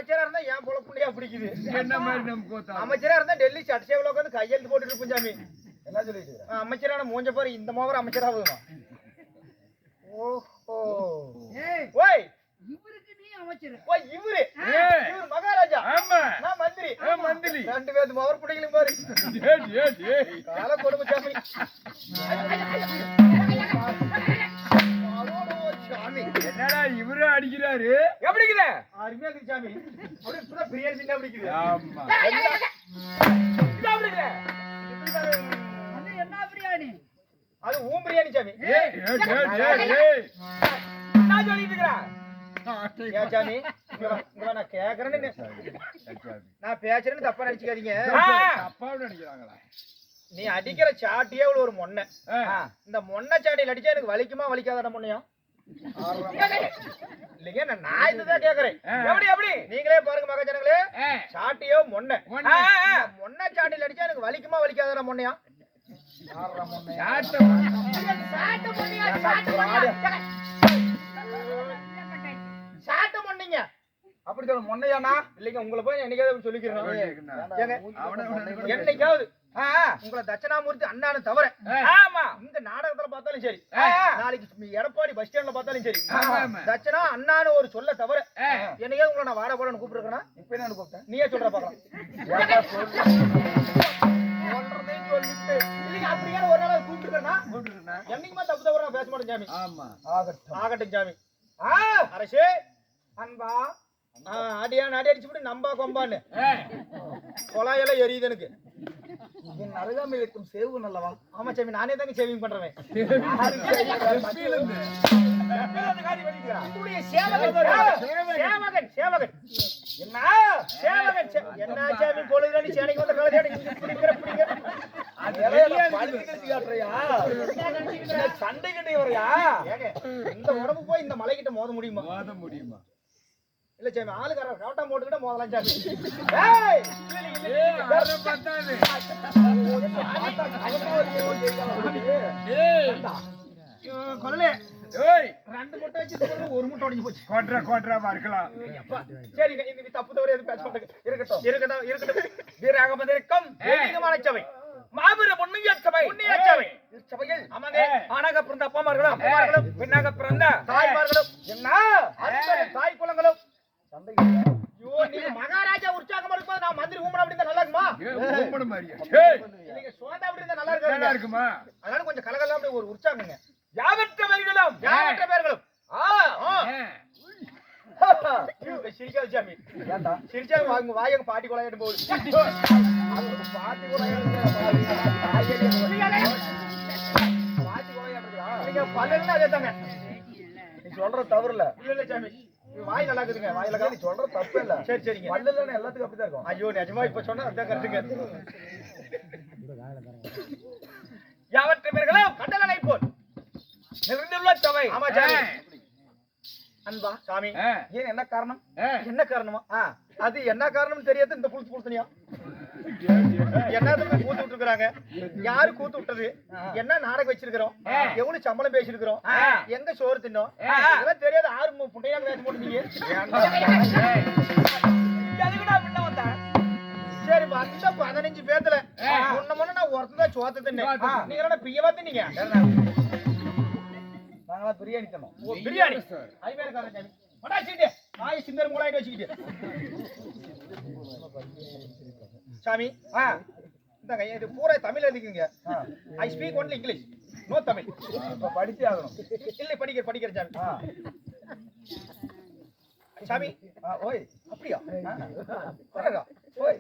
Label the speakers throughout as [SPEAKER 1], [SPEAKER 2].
[SPEAKER 1] அமைச்சரா இருந்தா ஏன் போல புள்ளையா பிடிக்குது
[SPEAKER 2] என்ன மாதிரி நம்ம போத்தா
[SPEAKER 1] அமைச்சரா இருந்தா டெல்லி சட்டசேவல உட்காந்து கையெழுத்து போட்டுட்டு இருப்போம் சாமி என்ன சொல்லிட்டு அமைச்சரான மூஞ்ச பாரு இந்த மாதிரி அமைச்சரா ஆகுதுமா ஓஹோ ஓய்
[SPEAKER 3] இவருக்கு நீ அமைச்சர்
[SPEAKER 1] ஓய் இவரு மகாராஜா
[SPEAKER 2] ஆமா
[SPEAKER 1] நான் மந்திரி
[SPEAKER 2] மந்திரி
[SPEAKER 1] ரெண்டு பேரும் மவர் பிடிக்கலும் பாரு கால கொடுமை சாமி சாமி
[SPEAKER 2] என்னடா இவரு அடிக்கிறாரு
[SPEAKER 1] எப்படிக்குத அருமையா இருக்கு சாமி அப்படியே புரா பிரியாணி சின்ன பிடிக்குது
[SPEAKER 2] ஆமா
[SPEAKER 1] இது அப்படிக்குத
[SPEAKER 3] அது என்ன பிரியாணி
[SPEAKER 1] அது ஊம் பிரியாணி சாமி நான் சொல்லிட்டு இருக்கிறேன் ஏன் சாமி நான் கேக்குறேன்னு நான் பேசுறேன்னு தப்பா நினைச்சுக்காதீங்க
[SPEAKER 2] தப்பா நினைக்கிறாங்களா
[SPEAKER 1] நீ அடிக்கிற சாட்டியே ஒரு மொன்ன இந்த மொன்ன சாட்டியில் அடிச்சா எனக்கு வலிக்குமா வலிக்காத மொன்னையும் இல்லைங்க நான் இதுதான் கேக்குறேன் எப்படி எப்படி நீங்களே பாருங்க மகஜனங்களே சாட்டியோ மொன்ன மொன்ன சாட்டியில் அடிச்சா எனக்கு வலிக்குமா வலிக்காத மொன்னையா சாட்ட மொன்னீங்க அப்படி சொல்ல மொன்னையானா இல்லைங்க உங்களை போய் என்னைக்காவது சொல்லிக்கிறேன் என்னைக்காவது உங்களை தட்சணாமூர்த்தி அண்ணானு தவிர ஆமா இந்த நாடகத்துல பார்த்தாலும் சரி நாளைக்கு எடப்பாடி பஸ் ஸ்டாண்ட்ல பார்த்தாலும் சரி தட்சணா அண்ணானு ஒரு சொல்ல தவிர என்னைக்காவது உங்களை நான் வாட போறேன்னு கூப்பிட்டுருக்கேன் இப்ப என்ன கூப்பிட்டேன் நீயே சொல்ற பாக்கலாம் அப்படியே ஒரு நாள் கூப்பிட்டுருக்கேன் என்னைக்குமா தப்பு தவிர நான் பேச மாட்டேன் சாமி ஆமா ஆகட்டும் சாமி அரசே அன்பா அடியான் அடி அடிச்சு விட்டு நம்பா கொம்பான்னு கொலாயெல்லாம் எரியுது எனக்கு என் அருகாமையில் இருக்கும் சேவு நல்லவா ஆமா சாமி நானே தாங்க சேவிங் பண்றேன் சேவகன் என்ன சேவகன் என்ன சாமி பொழுது சேனைக்கு வந்த சண்டை கிட்ட வரையா இந்த உடம்பு போய் இந்த மலை கிட்ட மோத முடியுமா இல்ல சாமி ஆளுக்கார கவட்டா போட்டுக்கிட்ட மோதலாம் சாமி கொள்ளலே ரெண்டு முட்டை வச்சு ஒரு முட்டை உடைஞ்சு போச்சு
[SPEAKER 2] கோட்டரா இருக்கலாம்
[SPEAKER 1] சரி இந்த தப்பு தவிர எதுவும் பேச மாட்டேங்க இருக்கட்டும் வீராகமதிருக்கும் தெய்வீகமான சபை மாபெரும் புண்ணிய சபையில் ஆமாங்க ஆணாக பிறந்த அப்பாமார்களும் பெண்ணாக பிறந்த தாய்மார்களும் என்ன தாய் குலங்களும் மகாராஜா உற்சாகம் இருக்கும்போது நான் மந்திரி ஊம்பணும் அப்படி நல்லா இருக்குமா நல்லா இருக்குமா அதனால கொஞ்சம் கலகலாம் அப்படி ஒரு உற்சாகங்க யாவற்ற பேர்களும் சிரிக்காது சாமி சிரிச்சா வாயங்க பாட்டி கொலையாட்டு போகுது பாட்டி கொலையாட்டு பல்லு அதே தாங்க நீ சொல்ற தவறு இல்ல சாமி வாய் நல்லா இருக்குதுங்க வாயில நீ சொல்ற தப்பு இல்ல சரி சரிங்க பல்லு எல்லாத்துக்கும் அப்படிதான் இருக்கும் ஐயோ நிஜமா இப்ப சொன்னா அதான் கரெக்டுங்க யாவற்ற பேர்களும் கண்டலனை போல் நிறைந்துள்ள சபை ஆமா சாமி அன்பா சாமி ஏன் என்ன காரணமா அது என்ன காரணம் தெரியாது இந்த புழுத்து புழுத்தனியா என்னத்துல கூத்து விட்டுருக்காங்க யாரு கூத்து விட்டது என்ன நாடகம் வச்சிருக்கிறோம் எவ்வளவு சம்பளம் பேசிருக்கிறோம் எங்க சோறு தின்னோம் இதெல்லாம் தெரியாது ஆறு புண்டையாக பேச போட்டீங்க சரி வந்த 15 பேத்துல முன்ன நான் ஒருத்ததான் சோத்த தின்னேன் நீங்க பிரியவா தின்னீங்க நாங்களா பிரியாணி தரோம் பிரியாணி ஐவேரக்காரன் சாமி படாச்சிட்டு ஆய் சிந்தர் மூளையில வச்சிட்டு சாமி இந்தங்க இது பூரா தமிழ் எழுதிக்கங்க I speak only English no Tamil இப்ப படிச்சே ஆகணும் இல்ல படிக்கிற சாமி சாமி ஓய் அப்படியா பாருங்க ஓய்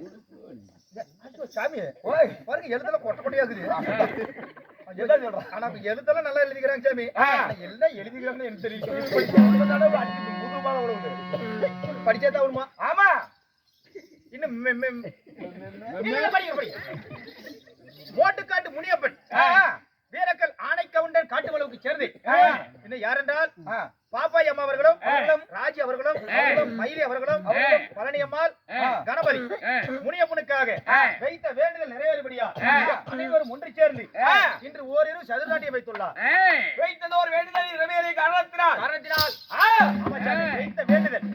[SPEAKER 1] சாமி ஓய் பாருங்க எழுதல கொட்ட கொட்டையா இருக்குது ஆனா எழுத்தெல்லாம் நல்லா எழுதிக்கிறாங்க சாமி எல்லாம் எழுதிக்கிறாங்கன்னு எனக்கு தெரியும் படிச்சாதான் வருமா ஆமா இன்னும் மோட்டுக்காட்டு முனியப்பன் வீரக்கல் ஆணை கவுண்டர் காட்டுவளவுக்கு சேர்ந்து இன்னும் யார் என்றால் பாப்பாய் அம்மா அவர்களும் ராஜி அவர்களும் மயிலி அவர்களும் பழனி அம்மாள் கணபதி முனியப்பனுக்காக வைத்த வேண்டுதல் நிறைவேறுபடியா அனைவரும் ஒன்று சேர்ந்து இன்று ஓரிரு சதுர்நாட்டியை வைத்துள்ளார் வைத்ததோர் வேண்டுதல் நிறைவேறிய காரணத்தினால் வைத்த வேண்டுதல்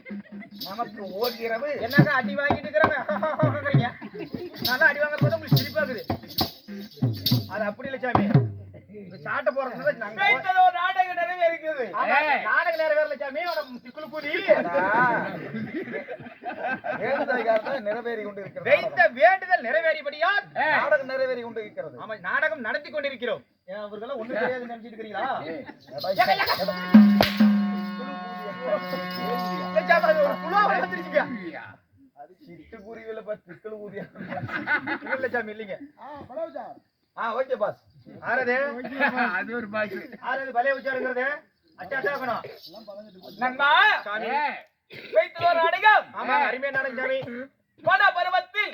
[SPEAKER 1] நாம நமக்கு ஓர்கிறது என்னங்க அடி வாங்கிட்டு இருக்கிறாங்க நல்லா அடி வாங்க போது உங்களுக்கு சிரிப்பா இருக்குது அது அப்படி இல்ல சாமி சாட்ட போறது நாடகம் நிறைவேறிக்கிறது நாடகம் நிறைவேறல சாமி திக்குளு கூலி நிறைவேறி கொண்டு இருக்கிறது வைத்த வேண்டுதல் நிறைவேறிபடியால் நாடகம் நிறைவேறி கொண்டு இருக்கிறது ஆமா நாடகம் நடத்தி கொண்டிருக்கிறோம் அவர்களெல்லாம் ஒண்ணு தெரியாது நினைச்சிட்டு இருக்கீங்களா சிட்டுக்குருவில திக்குளு ஊதியா இல்ல சாமி இல்லைங்க ஓகே பாஸ் ஆரதே
[SPEAKER 2] அது ஒரு பாட்டு.
[SPEAKER 1] ஆரது பலே உச்சாருங்கிறது அச்சாட்டாக்கணும் நண்பா சாமி வைத்து ஒரு நாடகம் ஆமா அருமையான நாடகம் சாமி வட பருவத்தில்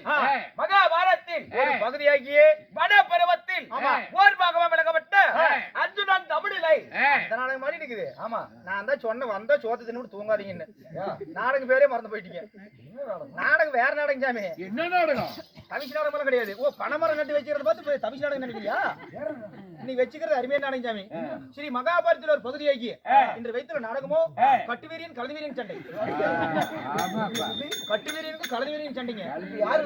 [SPEAKER 1] மகாபாரத்தில் ஒரு பகுதியாகிய வட பருவத்தில் போர் பாகமா விளக்கப்பட்ட அர்ஜுனன் தமிழிலை இந்த நாடகம் மாதிரி இருக்குது ஆமா நான் தான் சொன்ன வந்தா சோத்த தின்னு தூங்காதீங்கன்னு நாடகம் பேரே மறந்து போயிட்டீங்க நாடகம் வேற நாடகம் சாமி
[SPEAKER 2] என்ன நாடகம்?
[SPEAKER 1] தமிழ் நாடகம் கிடையாது ஓ பணமரம் கட்டி வச்சுக்கிறத பார்த்து தமிழ் நாடகம் நினைக்கிறியா இன்னைக்கு வச்சுக்கிறது அருமையான நாடகம் சாமி ஸ்ரீ மகாபாரத்தில் ஒரு பகுதியாகி இன்று வைத்துள்ள நாடகமோ கட்டுவீரியன் கலதுவீரியன் சண்டை கட்டுவீரியனுக்கும் கலதுவீரியன் சண்டைங்க யாரு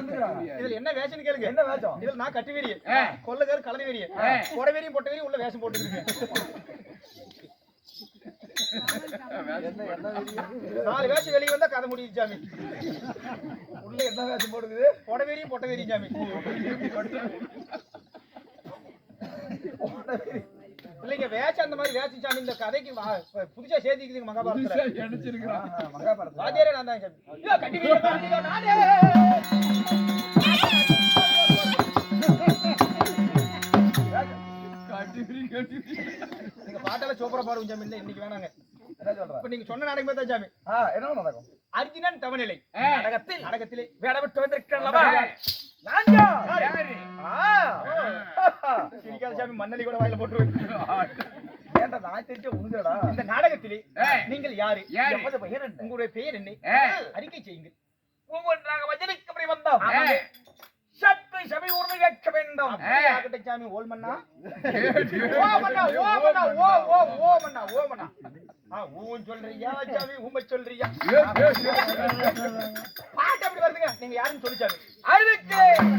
[SPEAKER 1] இதுல என்ன வேஷம் கேளுங்க என்ன வேஷம் இதுல நான் கட்டுவீரியன் கொள்ளக்காரு கலதுவீரியன் கொடவீரியும் பொட்டவீரியும் உள்ள வேஷம் போட்டுருக்கேன் 4 வேஷம் வெளியே வந்தா கதை முடியுது சாமி உள்ள என்ன வேஷம் போடுது கொடவீரியும் பொட்டவீரியும் சாமி இல்லைங்க வேஷம் அந்த மாதிரி வேஷம் சாமி இந்த கதைக்கு புதுசா சேர்த்திக்குதுங்க மகாபாரதம் வாத்தியாரே நான் தான் சாமி நீங்க பாட்டால சூப்பரா பாடுங்க சாமி இன்னைக்கு வேணாங்க இப்ப நீங்க சொன்ன நாடகம் தான் சாமி என்ன நடக்கும் அர்ஜுனன் தவநிலை நாடகத்திலே வேட விட்டு வந்திருக்கல்லவா சாமி மண்ணலி கூட வாயில போட்டுருவேன் இந்த நாடகத்திலே நீங்கள் யாரு உங்களுடைய பெயர் என்ன அறிக்கை செய்யுங்கள் ஒவ்வொன்றாக வஜனிக்கப்படி வந்தோம் சற்று சபை உரிமை கேட்க வேண்டும் சாமி ஓல் மண்ணா ஊன் சொல்றியா சாமி ஊமை சொல்றியா பாட்டு அப்படி வருதுங்க நீங்க யாருன்னு சொல்லி சாமி அறிவிக்கிறேன்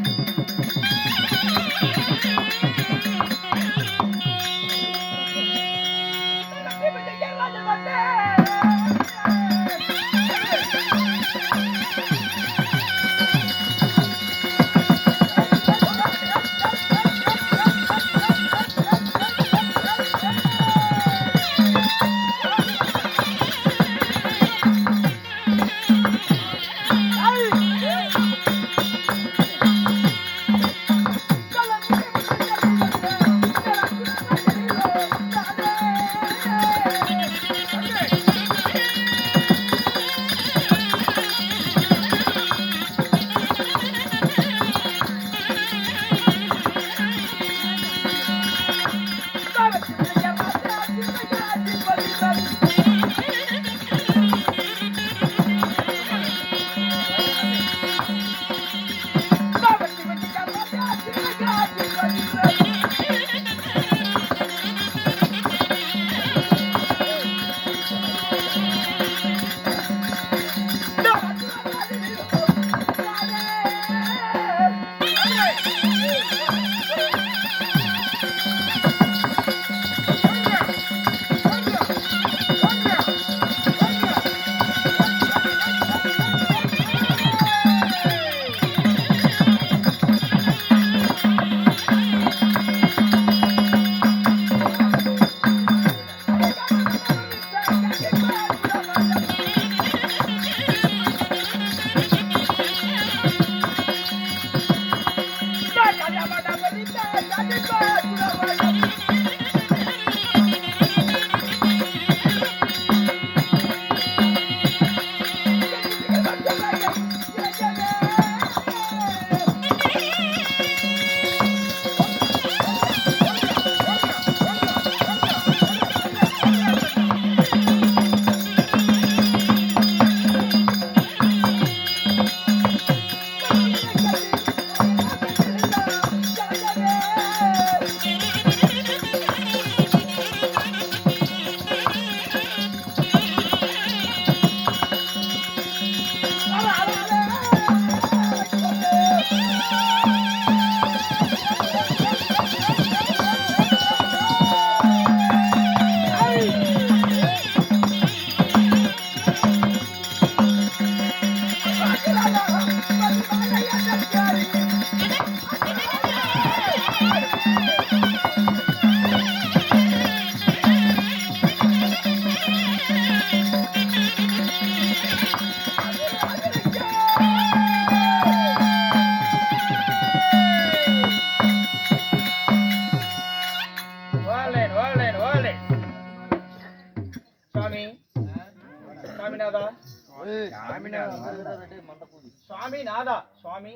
[SPEAKER 1] சுவாமி நாதா சுவாமி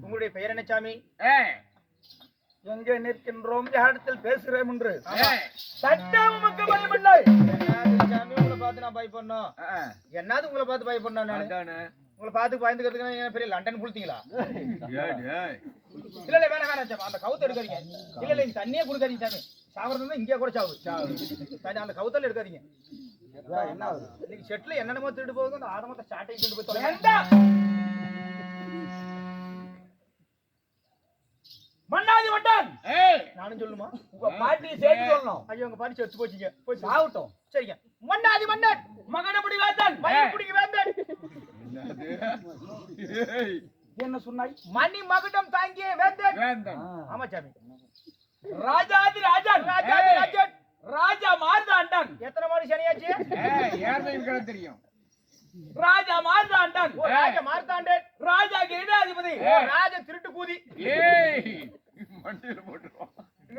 [SPEAKER 1] உங்களுடைய பெயர் என்ன சாமி?
[SPEAKER 2] எங்கே நிற்கின்றோம், யாரிடத்தில் பேசுகிறோம் என்று
[SPEAKER 1] சட்டம் உமக்கு பயமில்லை. என்னது சாமி உங்களை பார்த்து நான் பயப்படணும்? என்னது உங்களை பார்த்து பயப்படணும்? நானு உங்களை பார்த்து பயந்துக்கிறதுக்கு பெரிய லண்டன் புளுத்தீங்களா? இல்ல இல்ல வேணாம் வேணாம் சாமி, அந்த கவுத்த எடுக்காதீங்க. இல்ல இல்ல இந்த தண்ணியே கொடுக்காதீங்க சாமி. சாவறது இங்கே கூட சாவு. அந்த கவுத்தல் எடுக்காதீங்க. என்ன இன்னைக்கு செட்ல என்னென்னமோ திருட்டு போகுது, அந்த ஆடமத்தை ஸ்டார்டிங் திருட்டு போய் தொலை. மண்ணாதி மட்டன் நானும் சொல்லுமா?
[SPEAKER 2] உங்க பாட்டியை சேர்த்து சொல்லணும்.
[SPEAKER 1] ஐயோ உங்க பாட்டி செத்து போச்சுங்க. போய் சாவட்டும். சரிங்க. மண்ணாதி மன்னன் மகனபடி வேந்தன் மயில்குடிக்கு வேந்தன்.
[SPEAKER 2] என்ன சொன்னாய்?
[SPEAKER 1] மணி மகுடம் தாங்கிய வேந்தன். ஆமா சாமி.
[SPEAKER 2] ராஜாதி ராஜன்
[SPEAKER 1] ராஜாதி ராஜன்
[SPEAKER 2] ராஜா மார்தாண்டன்.
[SPEAKER 1] எத்தனை மாடி சனியாச்சு?
[SPEAKER 2] யாருன்னு தெரியும். ராஜா மார்தாண்டன்.
[SPEAKER 1] ஓ ராஜா மார்த்தாண்டன்.
[SPEAKER 2] ராஜா கிரீடாதிபதி.
[SPEAKER 1] ஓ ராஜா திருட்டு கூதி.
[SPEAKER 2] மண்டியில போட்டுருவோம்.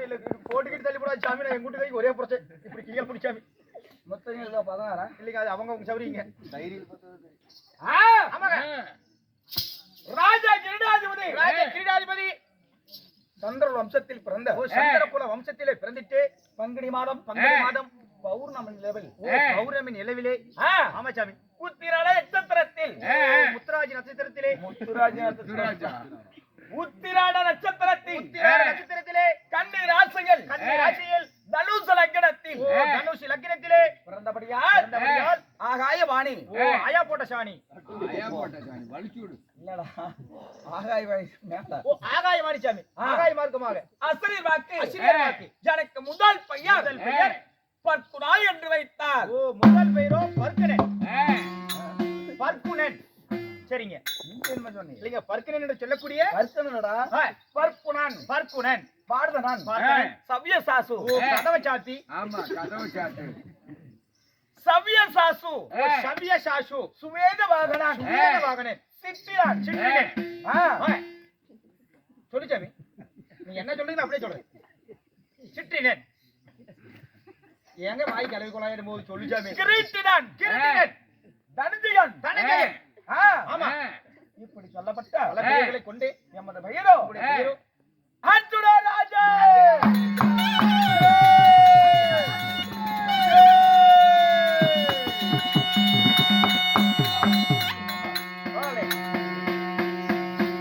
[SPEAKER 1] இல்ல போட்டுக்கிட்டு தள்ளி போடாது சாமி. நான் எங்குட்டு கைக்கு ஒரே புரட்சி இப்படி கீழே பிடிச்சாமி.
[SPEAKER 2] மொத்தம் 16
[SPEAKER 1] இல்லைங்க அது அவங்க உங்க சௌரிங்க.
[SPEAKER 2] ஆமாங்க. ராஜா கிரீடாதிபதி.
[SPEAKER 1] ராஜா கிரீடாதிபதி சந்திர வம்சத்தில் பிறந்த சந்திர குல வம்சத்திலே பிறந்துட்டு பங்குனி மாதம் பௌர்ணமி நிலவில் பௌர்ணமி நிலவிலே ஆமா சாமி
[SPEAKER 2] உத்திராட நட்சத்திரத்தில்
[SPEAKER 1] முத்துராஜ நட்சத்திரத்திலே
[SPEAKER 2] உத்திராட நட்சத்திரத்தில்
[SPEAKER 1] நட்சத்திரத்திலே
[SPEAKER 2] கன்னி ராசியில் தனுசு லக்னத்தில்
[SPEAKER 1] தனுசு லக்னத்திலே
[SPEAKER 2] பிறந்தபடியால் ஆகாயவாணி
[SPEAKER 1] ஆயா போட்ட சாணி
[SPEAKER 2] இல்லடா ஆகாயவாணி மேல
[SPEAKER 1] ஆகாயவாணி சாமி ஆகாய மார்க்கமாக
[SPEAKER 2] அசரீர் வாக்கு
[SPEAKER 1] வாக்கு
[SPEAKER 2] எனக்கு முதல் பெயர் பர்க்குனா என்று வைத்தார்.
[SPEAKER 1] ஓ முதல் பெயரோ பர்க்குனன். பர்க்குனன் சரிங்க. இல்லைங்க பர்க்குனன் என்று சொல்லக்கூடிய
[SPEAKER 2] பர்க்குனடா பர்க்குனன்
[SPEAKER 1] பர்க்குனன்
[SPEAKER 2] பாடுதனான் சவ்ய சாசு
[SPEAKER 1] கதவை சாத்தி.
[SPEAKER 2] ஆமா கதவை சாத்தி சவ்ய சாசு
[SPEAKER 1] சவ்ய சாசு
[SPEAKER 2] சுவேத வாகனன்
[SPEAKER 1] சுவேத வாகனன்
[SPEAKER 2] சித்திரன்
[SPEAKER 1] சிற்றினன். சொல்லு சாமி நீ என்ன சொல்றீங்க அப்படியே சொல்றேன். சிற்றினன் எங்க வாய் கலவி கொள்ளாயிடும் போது சொல்லு சாமி.
[SPEAKER 2] கிரீட்டினன் தனஞ்சயன்
[SPEAKER 1] தனஞ்சயன்
[SPEAKER 2] ஆமா இப்படி சொல்லப்பட்ட
[SPEAKER 1] பல பெயர்களை கொண்டு
[SPEAKER 2] எமது பெயரோ அர்ஜுன ராஜா.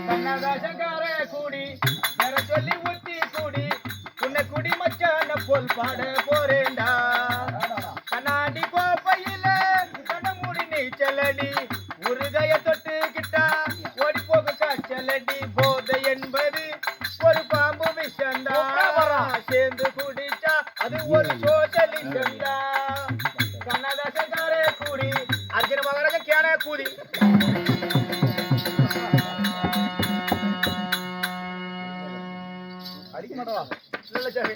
[SPEAKER 1] கண்ணதாசங்கார கூடி வேற சொல்லி ஊத்தி கூடி உன்னை குடி மச்சான போல் பாட போறேண்டா. கண்ணாடி கோப்பையில கண்ணமூடி நீச்சலடி உருகைய தொட்டு கிட்டா ஓடி போக காய்ச்சலடி. போதை என்பது ஒரு பாம்பு விஷந்தா சேர்ந்து குடிச்சா அது ஒரு சோஷலிசந்தா. கண்ணதாசங்கார கூடி அர்ஜுன மகாராஜா கேன கூடி. அடிக்க மாட்டவா? இல்ல சாமி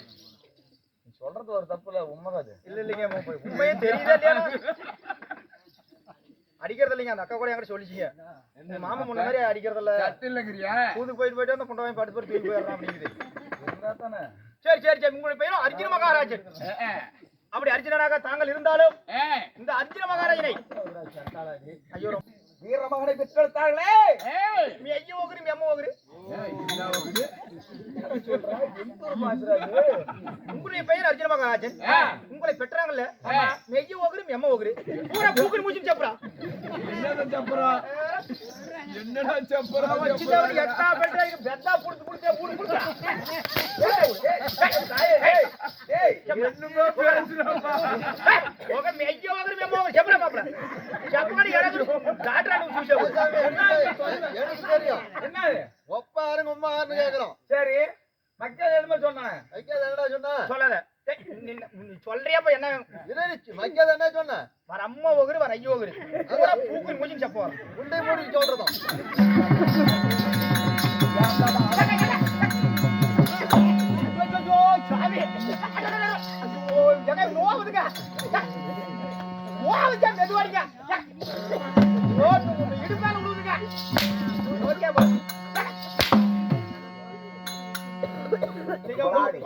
[SPEAKER 2] சொல்றது ஒரு தப்புல உண்மைதான்.
[SPEAKER 1] இல்ல இல்லைங்க உண்மையே தெரியுதா இல்லையா? அடிக்கிறது இல்லைங்க. அந்த அக்கா கூட என்கிட்ட சொல்லிச்சிங்க மாமா முன்ன மாதிரி அடிக்கிறது இல்ல. கூதுக்கு போயிட்டு அந்த கொண்டு போய் படுத்து போய் தூக்கி போயிடலாம் அப்படிங்குது. சரி சரி சரி உங்களுடைய பெயரும் அர்ஜுன மகாராஜன். அப்படி அர்ஜுனனாக தாங்கள் இருந்தாலும் இந்த அர்ஜுன மகாராஜனை ஐயோ
[SPEAKER 2] வீரமகனை பெற்றெடுத்தார்களே
[SPEAKER 1] நீ ஐயோ ஓகுரு நீ அம்மா ஓகுரு. உங்களுடைய பெயர் அர்ஜுன மகாராஜன். உங்களை பெற்றாங்கல்ல மெய்ய ஓகுரு எம்ம ஓகுரு பூரா பூக்குன்னு மூச்சு சப்புறா.
[SPEAKER 2] என்னடா சப்பரா
[SPEAKER 1] வச்சிட்டவரு எட்டா பெற்றா இது பெத்தா புடிச்சு புடிச்சே ஊடு புடிச்சா.
[SPEAKER 2] என்னமோ பேசுறப்பா.
[SPEAKER 1] ஓக மெய்ய ஓகுரு எம்ம ஓகுரு சப்புறா பாப்பா. சப்புடி யாராவது டாக்டரா ஊசி ஊசி.
[SPEAKER 2] எனக்கு தெரியும்.
[SPEAKER 1] என்னது
[SPEAKER 2] ஒப்பாருங்க உம்மாருன்னு கேக்குறோம்.
[SPEAKER 1] சரி மக்கள் என்னமோ சொன்னானே.
[SPEAKER 2] வைக்காத என்னடா சொன்ன?
[SPEAKER 1] சொல்லாத. நீ சொல்றியாப்பா என்ன?
[SPEAKER 2] வைக்காத என்ன சொன்ன?
[SPEAKER 1] வர அம்மா ஓகுரு வர ஐயோ ஓகுரு பூரா பூக்குன்னு மூச்சு சப்புவா.
[SPEAKER 2] உண்டை மூடி சொல்றதும்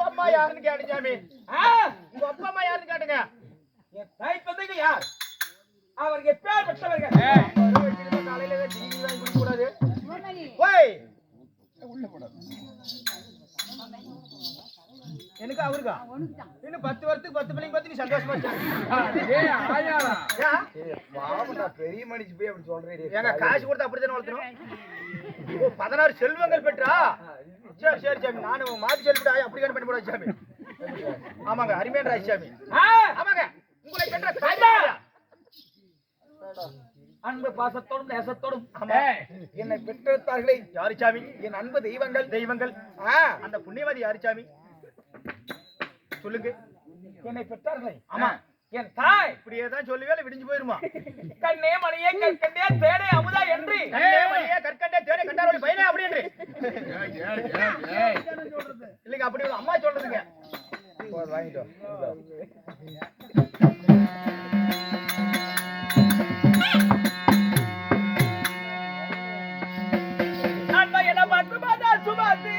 [SPEAKER 1] அம்மா யாருன்னு கேட்டு சாமி. உங்க அப்பா அம்மா யாருன்னு கேட்டுங்க.
[SPEAKER 2] யார் அவருக்கு எப்பேற்பட்டவர்கள்
[SPEAKER 1] அவனுக்கா
[SPEAKER 3] அவனுக்குதான்.
[SPEAKER 1] இன்னும் 10 வருஷத்துக்கு 10 பிள்ளைங்க பார்த்து நீ சந்தோஷமா இருக்க.
[SPEAKER 4] பெரிய மனுஷி போய் அப்படி சொல்றேன்.
[SPEAKER 1] ஏங்க காசு கொடுத்து அப்படித்தானே வளர்த்தணும். ஓ 16 செல்வங்கள் பெற்றா. சரி சரி சாமி, நானும் மாத்தி செல்விட்டு அப்படி பண்ணி போட சாமி. ஆமாங்க, அருமையான ராஜ் சாமி. ஆமாங்க, உங்களை பெற்ற தாயா
[SPEAKER 2] அன்பு பாசத்தோடும் நேசத்தோடும்
[SPEAKER 1] என்னை பெற்றெடுத்தார்களே யாரு சாமி? என் அன்பு தெய்வங்கள் தெய்வங்கள். அந்த புண்ணியவாதி யாரு சாமி? சொல்லுங்க.
[SPEAKER 2] என்னை பெற்றார்களே
[SPEAKER 1] ஆமா,
[SPEAKER 2] என் தாய்.
[SPEAKER 1] இப்படியே தான் சொல்லுவேல விடிஞ்சு போயிருமா?
[SPEAKER 2] கண்ணே மணியே கற்கண்டே தேடே அமுதா என்று
[SPEAKER 1] கற்கண்டே தேடே கண்டாரோட பையனே அப்படி என்று இல்லைங்க, அப்படி ஒரு அம்மா சொல்றதுங்க. வாங்கிட்டோம்.
[SPEAKER 2] அன்பை என பார்த்து மாதா சுபாதி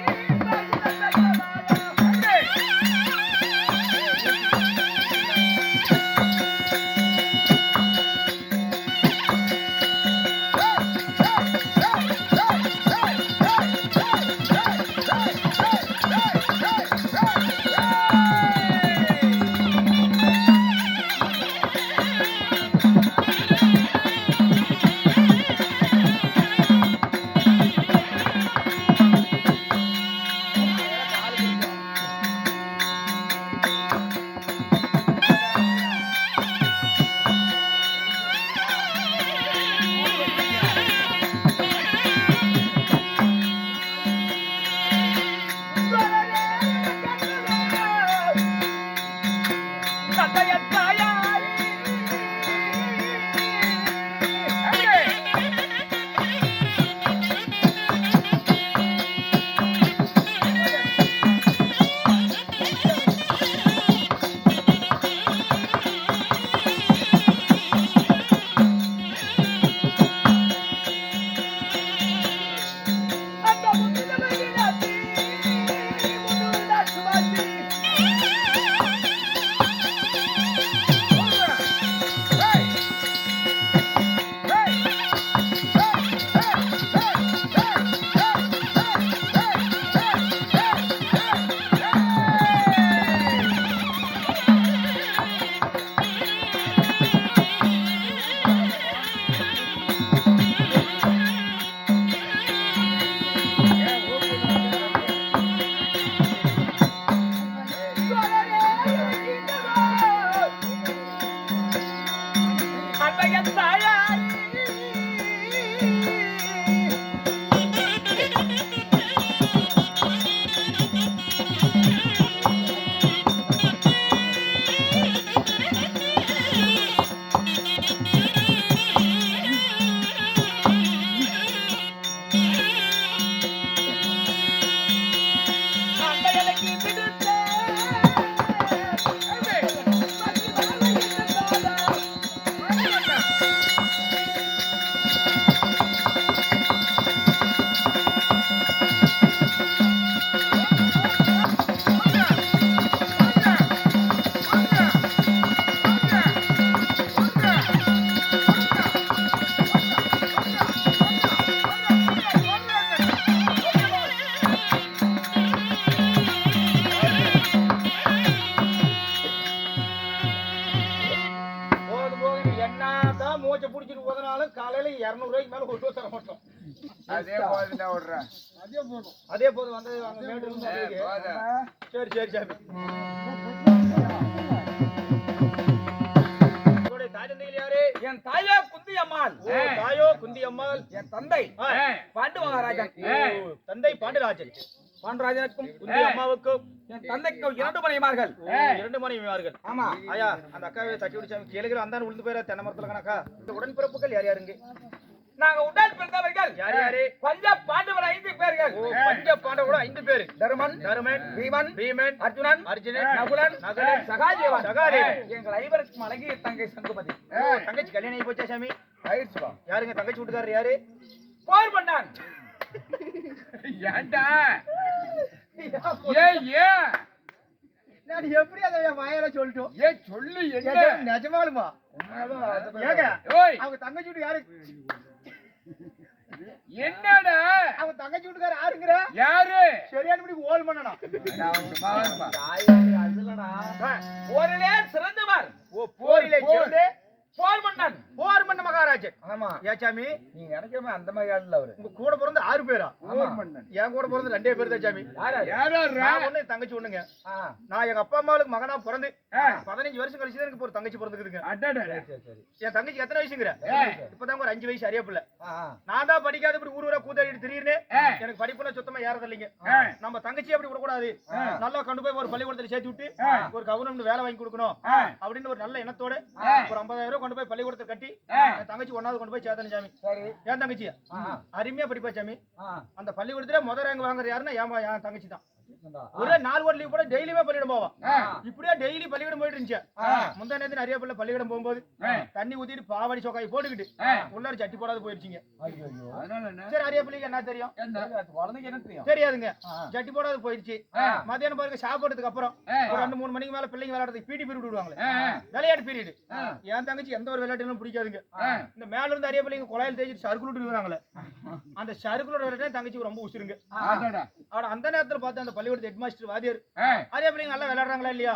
[SPEAKER 1] காலையில 200 ரூபாய்க்கு மேல கொண்டு தர மாட்டோம்.
[SPEAKER 4] அதே போதும் விடுறேன்.
[SPEAKER 1] அதே போது வந்து அங்க மேடு இருந்து சரி சரி சாமி. உங்களுடைய தாய் தந்தைகள் யாரு?
[SPEAKER 2] என் தாயோ குந்தி அம்மாள்.
[SPEAKER 1] தாயோ குந்தி அம்மாள்.
[SPEAKER 2] என் தந்தை பாண்டு மகாராஜன்.
[SPEAKER 1] தந்தை பாண்டுராஜன்.
[SPEAKER 2] பாண்டராஜனுக்கும்
[SPEAKER 1] குந்தி அம்மாவுக்கும்
[SPEAKER 2] என் தந்தைக்கும் 2 மனைவிமார்கள்.
[SPEAKER 1] 2 மனைவிமார்கள்.
[SPEAKER 2] ஆமா
[SPEAKER 1] ஐயா, அந்த அக்காவை தட்டி விடுச்சாமி கேளுகிற அந்த விழுந்து போயிட தென்னை மரத்துல கணக்கா. இந்த உடன்பிறப்புகள் யார் யாருங்க?
[SPEAKER 2] நாங்க உடல் பிறந்தவர்கள்
[SPEAKER 1] யார் யாரு?
[SPEAKER 2] பஞ்ச பாண்டவர் 5 பேர்கள்.
[SPEAKER 1] பஞ்ச பாண்டவரோட 5 பேரு.
[SPEAKER 2] தருமன்,
[SPEAKER 1] பீமன்,
[SPEAKER 2] அர்ஜுனன்,
[SPEAKER 1] நகுலன்,
[SPEAKER 2] சகாதேவன்.
[SPEAKER 1] சகாதேவன்.
[SPEAKER 2] எங்கள் 5 அழகிய தங்கை சங்குமதி.
[SPEAKER 1] தங்கச்சி கல்யாணம் ஆகி போச்சா சாமி?
[SPEAKER 4] ஆயிடுச்சுப்பா.
[SPEAKER 1] யாருங்க தங்கச்சி வீட்டுக்காரர் யாரு?
[SPEAKER 2] போர் பண்ணான்.
[SPEAKER 4] ஏன்டா
[SPEAKER 1] நான் எப்படி அதை வாயால சொல்லிட்டோம்?
[SPEAKER 4] சொல்லு
[SPEAKER 1] நிஜமாலுமா? ஏங்க அவங்க தங்கச்சி வீட்டு யாரு?
[SPEAKER 4] என்னடா
[SPEAKER 1] அவங்க தங்கச்சி வீட்டுக்காரர் யாருங்கிற?
[SPEAKER 4] யாரு?
[SPEAKER 1] சரியான ஓல் பண்ணணும்.
[SPEAKER 2] என்னடா
[SPEAKER 1] ஆ,
[SPEAKER 2] போரிலே சிறந்தவர்
[SPEAKER 1] ஓ போரிலே சேர்ந்து
[SPEAKER 2] போர் மன்னன்
[SPEAKER 1] போர் மன்ன மகாராஜன்.
[SPEAKER 4] ஆமா
[SPEAKER 1] ஏச்சாமி
[SPEAKER 4] நீங்க நினைக்காம அந்த மாதிரி ஆளுல அவரு
[SPEAKER 1] உங்க கூட பிறந்த 6 பேரா?
[SPEAKER 4] ஆமா.
[SPEAKER 1] என் கூட பிறந்த 2 பேர் தான் சாமி. நான் ஒண்ணு, என் தங்கச்சி ஒண்ணுங்க.
[SPEAKER 4] ஆ,
[SPEAKER 1] நான் எங்க அப்பா அம்மாவுக்கு மகனா பிறந்து 15 வருஷம் கழிச்சு தான் எனக்கு இப்ப ஒரு தங்கச்சி பிறந்துக்குதுங்க.
[SPEAKER 4] சரி சரி
[SPEAKER 1] என் தங்கச்சி எத்தனை வயசுங்கிற? இப்பதான் ஒரு 5 வயசு அறிய பிள்ளை.
[SPEAKER 4] ஆ, ஆ.
[SPEAKER 1] நான் தான் படிக்காத இப்படி ஊரா கூத்தாடிட்டு திடீர்னு எனக்கு படிப்புல சுத்தமா ஏறது இல்லைங்க. நம்ம தங்கச்சி அப்படி விடக்கூடாது, நல்லா கொண்டு போய் ஒரு பள்ளிக்கூடத்துல சேர்த்து விட்டு ஒரு கவர்மெண்ட் வேலை வாங்கி கொடுக்கணும் அப்படின்னு ஒரு நல்ல எண்ணத்தோட ஒரு 50,000 கொண்டு போய் பள்ளிக்கூடத்துல கட்டி என் தங்கச்சி 1வது கொண்டு போய் சேர்த்தேன் சாமி.
[SPEAKER 4] சரி
[SPEAKER 1] என் தங்கச்சி அருமையா படிப்பா சாமி.
[SPEAKER 4] ஆ,
[SPEAKER 1] அந்த பள்ளிக்கூடத்துல முதல் ரேங்க் வாங்குறது யாருன்னா என் தங்கச்சி தான்.
[SPEAKER 4] இந்தா.
[SPEAKER 1] ஒரே 4 வாரம் லீவ் போட டெய்லியுமே பள்ளிக்கூடம் போவா.
[SPEAKER 4] ஆ,
[SPEAKER 1] இப்படியே டெய்லி பள்ளிக்கூடம் போயிட்டு இருந்துச்சு.
[SPEAKER 4] ஆ.
[SPEAKER 1] முந்தா நேரத்து நிறைய பிள்ளை பள்ளிக்கூடம் போகும்போது தண்ணி ஊத்திட்டு பாவாடி சோக்காய் போட்டுக்கிட்டு உள்ளார சட்டி போடாது போயிருச்சுங்க.
[SPEAKER 4] ஐயோ
[SPEAKER 1] சரி, நிறைய பிள்ளைக்கு என்ன தெரியும்?
[SPEAKER 4] குழந்தைக்கு என்ன தெரியும்
[SPEAKER 1] தெரியாதுங்க.
[SPEAKER 4] ஆ.
[SPEAKER 1] சட்டி போடாது போயிருச்சு. மத்தியானம் பாருங்க சாப்பிடுறதுக்கு அப்புறம் ஒரு 2-3 மணிக்கு மேல பிள்ளைங்க விளையாடுறதுக்கு பிடி பீரியட் விடுவாங்களே, விளையாட்டு பீரியட். என் தங்கச்சி எந்த ஒரு விளையாட்டுகளும் பிடிக்காதுங்க. இந்த மேல இருந்து நிறைய பிள்ளைங்க குழாயில் தேய்ச்சிட்டு சர்க்குலூட் விடுறாங்களே, அந்த சர்க்குலோட விளையாட்டு தங்கச்சி ரொம்ப உசுருங்க. ஆனா அந்த நேரத்துல பார்த்து அந்த பள்ளிக்கூட ஹெட் மாஸ்டர் வாதியார் அதே பிள்ளைங்க நல்லா விளையாடுறாங்களா இல்லையா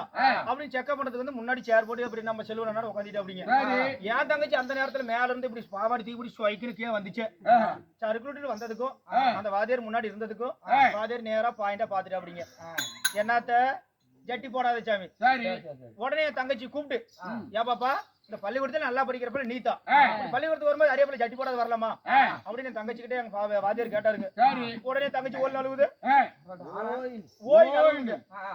[SPEAKER 1] அப்படின்னு செக்அப் பண்றதுக்கு வந்து முன்னாடி சேர் போட்டு அப்படி நம்ம செல்வனாட உட்காந்துட்டு அப்படிங்க. என் தங்கச்சி அந்த நேரத்துல மேல இருந்து இப்படி பாவாடி தூக்கி ஸ்வைக்குன்னு கீழே வந்துச்சு. சர்க்குலூட் வந்ததுக்கும் அந்த வாதியார் முன்னாடி இருந்ததுக்கும் வாதியார் நேரா பாயிண்டா பாத்துட்டு அப்படிங்க, என்னத்த ஜட்டி போடாத சாமி. உடனே என் தங்கச்சி கூப்பிட்டு, ஏன் பாப்பா இந்த பள்ளிக்கூடத்துல நல்லா படிக்கிறப்ப நீதா பள்ளிக்கூடத்துக்கு வரும்போது நிறைய பிள்ளை ஜட்டி போடாத வரலாமா அப்படின்னு என் தங்கச்சி கிட்டே எங்க வாதியார் கேட்டாருங்க. உடனே தங்கச்சி ஓல் அழுகுது, ஓய் அழுகுங்க.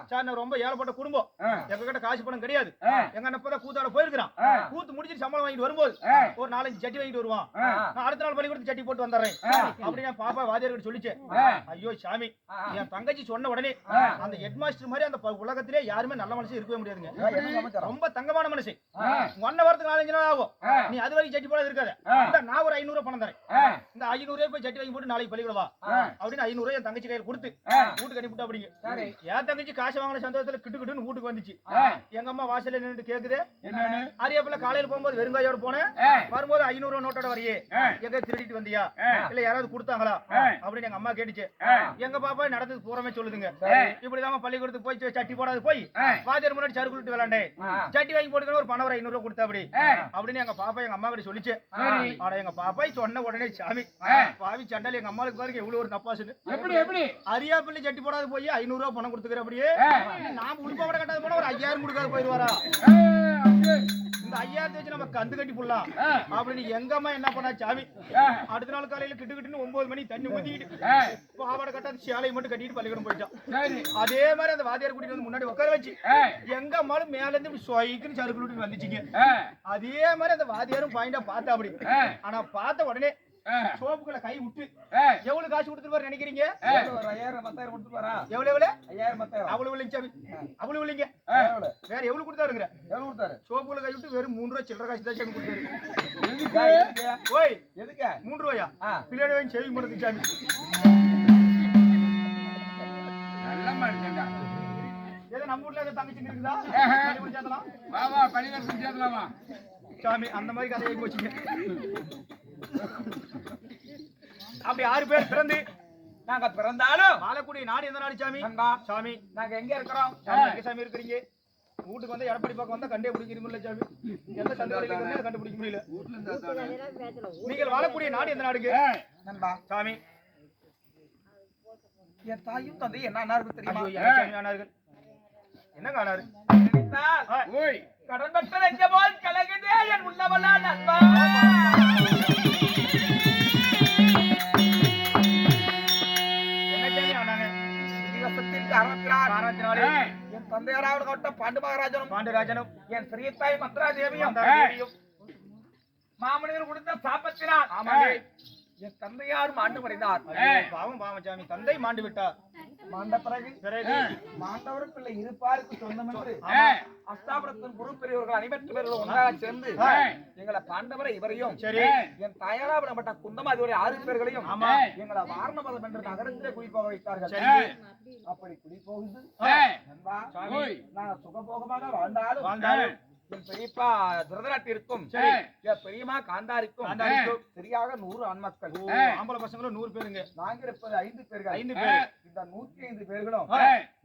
[SPEAKER 1] சார் நான் ரொம்ப ஏழப்பட்ட குடும்பம், எங்க கிட்ட காசு பணம் கிடையாது. எங்க அண்ணப்பதான் கூத்தாட போயிருக்கிறான், கூத்து முடிச்சிட்டு சம்பளம் வாங்கிட்டு வரும்போது ஒரு 4-5 ஜட்டி வாங்கிட்டு வருவான். நான் அடுத்த நாள் பள்ளிக்கூடத்துக்கு ஜட்டி போட்டு வந்துடுறேன் அப்படின்னு என் பாப்பா வாதியார் கிட்ட சொல்லிச்சு. ஐயோ சாமி, என் தங்கச்சி சொன்ன உடனே அந்த ஹெட் மாஸ்டர் மாதிரி அந்த உலகத்திலே யாருமே நல்ல மனுஷன் இருக்கவே முடியாதுங்க. ரொம்ப தங்கமான மனுஷன். 1 வாரத்துக்கு 4-5 நாள் ஆகும். நீ அது வரைக்கும் ஜட்டி போடாது இருக்காது. நான் ஒரு 500 பணம் தரேன், இந்த 500 போய் ஜட்டி வாங்கி போட்டு நாளைக்கு பள்ளிக்கூட வா அப்படின்னு 500 என் தங்கச்சி கையில கொடுத்து வீட்டுக்கு அனுப்பிட்டு அப்படிங்க. என் தங்கச்சி காசு வாங்கின சந்தோஷத்துல கிட்டுக்கிட்டுன்னு வீட்டுக்கு வந்துச்சு. எங்க அம்மா வாசல்ல நின்று கேக்குது, அரியாப்புல காலையில போகும்போது வெறுங்காயோட போனேன், வரும்போது 500 நோட்டோட வரையே எங்க திருடிட்டு வந்தியா இல்ல யாராவது கொடுத்தாங்களா அப்படின்னு எங்க அம்மா கேட்டுச்சு. எங்க பாப்பா நடந்தது பூரமே சொல்லுதுங்க. இப்படிதான் பள்ளிக்கூடத்துக்கு போய் சட்டி போடாது போய் வாத்தியார் முன்னாடி சறுக்குட்டு விளாண்டே சட்டி வாங்கி போட்டுக்கணும் ஒரு பணம் ஒரு 500 கொடுத்தா அப்படி அப்படின்னு எங்க பாப்பா எங்க அம்மா கிட்ட சொல்லிச்சு. ஆனா எங்க பாப்பா சொன்ன உடனே சாமி பாவி சண்டால எங்க அம்மாவுக்கு பாருங்க எவ்வளவு ஒரு தப்பாசுன்னு. எப்படி அரியாப்பள்ளி சட்டி போடாது போய் 500 பணம் கொடுத்துக்கிற அப்படியே நாம உடுப்பா கூட கட்டாது போனா ஒரு 5000 கொடுக்காது போயிருவாரா, இந்த 5000 வச்சு நம்ம கந்து கட்டி போடலாம் அப்படின்னு எங்க அம்மா என்ன பண்ணா சாமி, அடுத்த நாள் காலையில கிட்டுக்கிட்டுன்னு 9 மணி தண்ணி ஊத்திக்கிட்டு பாவாடை கட்டாது சேலையை மட்டும் கட்டிட்டு பள்ளிக்கூடம் போயிட்டான். அதே மாதிரி அந்த வாத்தியார் கூட்டிட்டு வந்து முன்னாடி உட்கார வச்சு எங்க அம்மாலும் மேல இருந்து இப்படி சொய்க்குன்னு சறுக்குன்னு வந்துச்சுங்க. அதே மாதிரி அந்த வாத்தியாரும் பாயிண்டா பார்த்தா அப்படி. ஆனா பார்த்த உடனே சோப்புக்குள்ள கை விட்டு எவ்வளவு காசு கொடுத்துருவாரு நினைக்கிறீங்க?
[SPEAKER 4] 1000-1000 கொடுத்துருவாரா?
[SPEAKER 1] எவ்வளவு
[SPEAKER 4] 5000-1000
[SPEAKER 1] அவ்வளவு இல்லைங்க சாமி, அவ்வளவு இல்லைங்க. வேற எவ்வளவு கொடுத்தாருங்கிற?
[SPEAKER 4] எவ்வளவு கொடுத்தாரு?
[SPEAKER 1] சோப்புக்குள்ள கை விட்டு வெறும் 3 ரூபாய் சில்லற காசு தான் சாமி கொடுத்தாரு.
[SPEAKER 4] எதுக்கு?
[SPEAKER 1] ஓய்
[SPEAKER 4] எதுக்கு?
[SPEAKER 1] 3 ரூபாயா? பின்னாடி வாங்கி சேவிங் பண்ணுது சாமி.
[SPEAKER 2] நல்ல மனுஷன்டா.
[SPEAKER 1] ஏதோ நம்ம வீட்டுல ஏதோ தங்கச்சி இருக்குதா சேர்த்தலாம்
[SPEAKER 2] வா வா பள்ளிக்கூடத்துக்கு சேர்த்தலாமா
[SPEAKER 1] சாமி, அந்த மாதிரி கதையை போச்சுங்க. அப்படி 6 பேர் பிறந்து
[SPEAKER 2] நாங்க பிறந்தாலும்
[SPEAKER 1] வாழக்கூடிய நாடு எந்த நாடு சாமி? சாமி
[SPEAKER 2] நாங்க எங்க இருக்கிறோம்?
[SPEAKER 1] எங்க சாமி இருக்கிறீங்க? வீட்டுக்கு வந்து எடப்பாடி பக்கம் வந்தா கண்டே பிடிக்கிறீங்களா சாமி? எந்த சந்தேகம் கண்டுபிடிக்க முடியல. நீங்கள் வாழக்கூடிய நாடு எந்த நாடுங்க சாமி?
[SPEAKER 4] என் தாயும் தந்தை என்ன ஆனார்கள் தெரியுமா?
[SPEAKER 1] என்ன காணாரு?
[SPEAKER 2] கடன் பெற்ற நெஞ்ச போல் கலகுதே என் உள்ளவளா நண்பா.
[SPEAKER 1] என்ன சாமி ஆனாங்க?
[SPEAKER 4] இதிகாசத்திற்கு 64 என் தந்தையாராவது கட்ட பாண்டுராஜனும்
[SPEAKER 1] என்
[SPEAKER 4] சிறிய தாய் மத்ரா தேவியும்
[SPEAKER 2] மாமனிதர் கொடுத்த சாபத்தினால்
[SPEAKER 1] ஆமாங்க
[SPEAKER 4] என் தந்தையார் மாண்டு மறைந்தார்.
[SPEAKER 1] பாவம் பாவம் சாமி, தந்தை மாண்டு விட்டார்.
[SPEAKER 4] மாண்ட பிறகு மாண்டவர் பிள்ளை இருப்பாருக்கு சொந்தம் என்று அஸ்தாபுரத்தின் குரு பெரியவர்கள் அனைவரும் பேர்கள் ஒன்றாக சேர்ந்து எங்களை பாண்டவரை இவரையும்
[SPEAKER 1] சரி
[SPEAKER 4] என் தயாராவிடப்பட்ட குந்தம் அதுவரை 6 பேர்களையும் எங்களை வாரணமதம் என்ற நகரத்திலே குடிப்போக வைத்தார்கள். அப்படி குடிப்போகுது நாங்கள் சுகபோகமாக வாழ்ந்தாலும் என் பெரியப்பா துரதராட்டிற்கும்
[SPEAKER 2] சரி.
[SPEAKER 4] என் பெரியம்மா காந்தாருக்கும்
[SPEAKER 2] காந்தாருக்கும்
[SPEAKER 4] சரியாக 100 ஆண்மக்கள்.
[SPEAKER 1] ஆம்பளை பசங்களும் 100 பேருங்க.
[SPEAKER 4] நாங்க இருப்பது 5 பேர்கள்.
[SPEAKER 1] 5 பேர்.
[SPEAKER 4] இந்த 105 பேர்களும்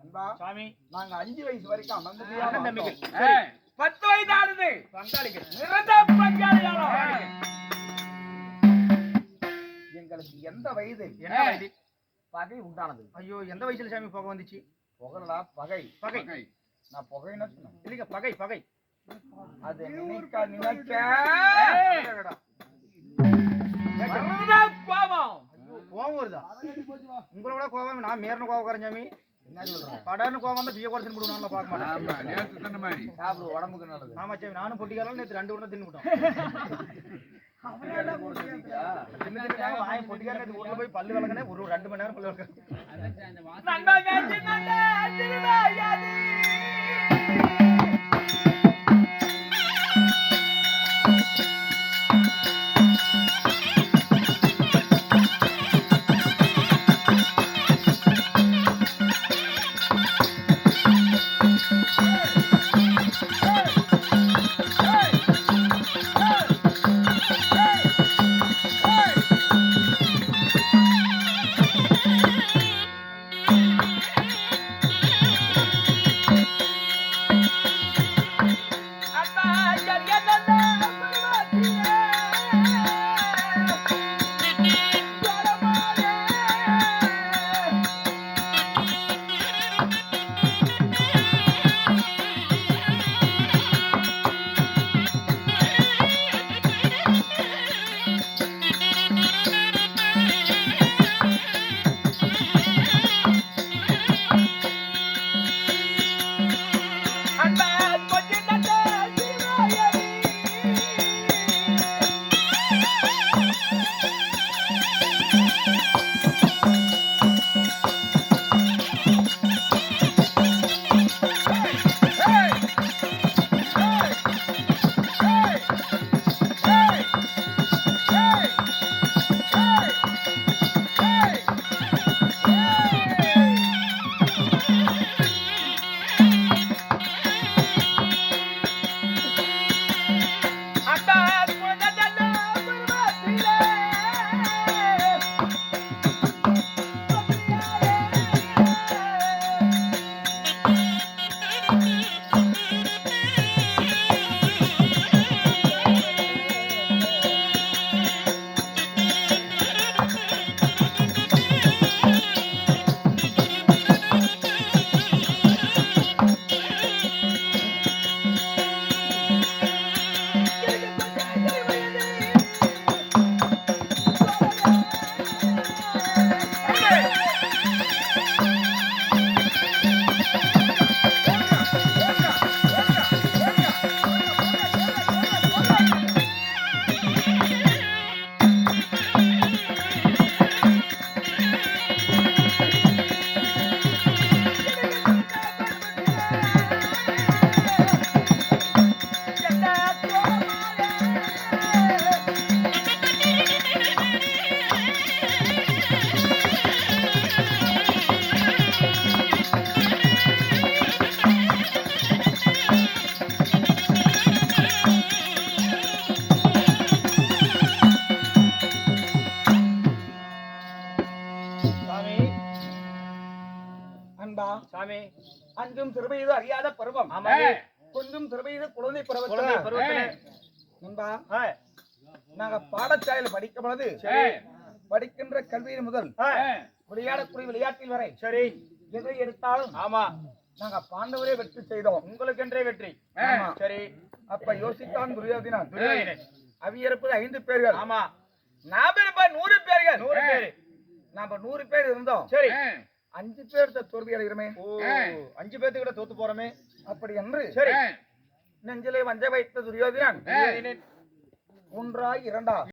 [SPEAKER 4] நண்பா,
[SPEAKER 1] சாமி
[SPEAKER 4] நாங்க 5 வயசு வரைக்கும்
[SPEAKER 1] அண்ணன்
[SPEAKER 4] அமர்ந்து
[SPEAKER 1] தம்பிகள்.
[SPEAKER 4] 10 வயதானது
[SPEAKER 1] பங்காளிகள்.
[SPEAKER 4] நிரந்தர பங்காளியானோம். எங்களுக்கு எந்த வயது
[SPEAKER 1] என்ன வயது?
[SPEAKER 4] பகை உண்டானது?
[SPEAKER 1] ஐயோ, எந்த வயசுல சாமி புகை வந்துச்சு?
[SPEAKER 4] புகழடா பகை.
[SPEAKER 1] பகை.
[SPEAKER 4] நான் புகைன்னு சொன்னேன்.
[SPEAKER 1] இல்லைங்க, பகை பகை.
[SPEAKER 4] அது நினைக்க நினைக்க கோபம்.
[SPEAKER 1] கோவம் வருதா? உங்களோட கோவம் நான் மேறன கோவக்காரன் சாமி.
[SPEAKER 4] என்ன சொல்றேன்?
[SPEAKER 1] படார்னு கோவம் வந்தா பிய குறைச்சு விடுவோம். நல்லா பார்க்க மாட்டேன்.
[SPEAKER 4] சாப்பிடு, உடம்புக்கு நல்லது.
[SPEAKER 1] ஆமா சாமி, நானும் பொட்டிக்காரன் நேற்று 2 உருண்டை தின்னுட்டோம். வாய் பொட்டிக்காரன் நேற்று ஊர்ல போய் பல்லு விளக்கனே ஒரு 2 மணி நேரம் பல்லு விளக்க.
[SPEAKER 4] சாமி, அஞ்சும் சிறுவயது அறியாத பருவம். கொஞ்சம் சிறுவயது குழந்தை பருவத்திலே நண்பா, நாங்க பாடசாலையில் படிக்கும் பொழுது படிக்கின்ற கல்வியின் முதல் விளையாடக்கூடிய விளையாட்டில் வரை சரி எதை எடுத்தாலும் ஆமா நாங்க பாண்டவரே வெற்றி செய்தோம். உங்களுக்கென்றே வெற்றி. சரி, அப்ப யோசித்தான் துரியோதனன். அவியிருப்பது 5 பேர்கள். ஆமா, நாம இருப்ப 100 பேர்கள். 100 பேர். நாம 100 பேர் இருந்தோம். சரி, 5 பேர் தோல்வி அடைகிறோமே.
[SPEAKER 1] 5 பேர்த்துக்கிட்ட தோத்து போறோமே.
[SPEAKER 4] அப்படி என்று
[SPEAKER 1] சரி
[SPEAKER 4] நெஞ்சிலே வஞ்ச வைத்த துரியோதனன் 1 2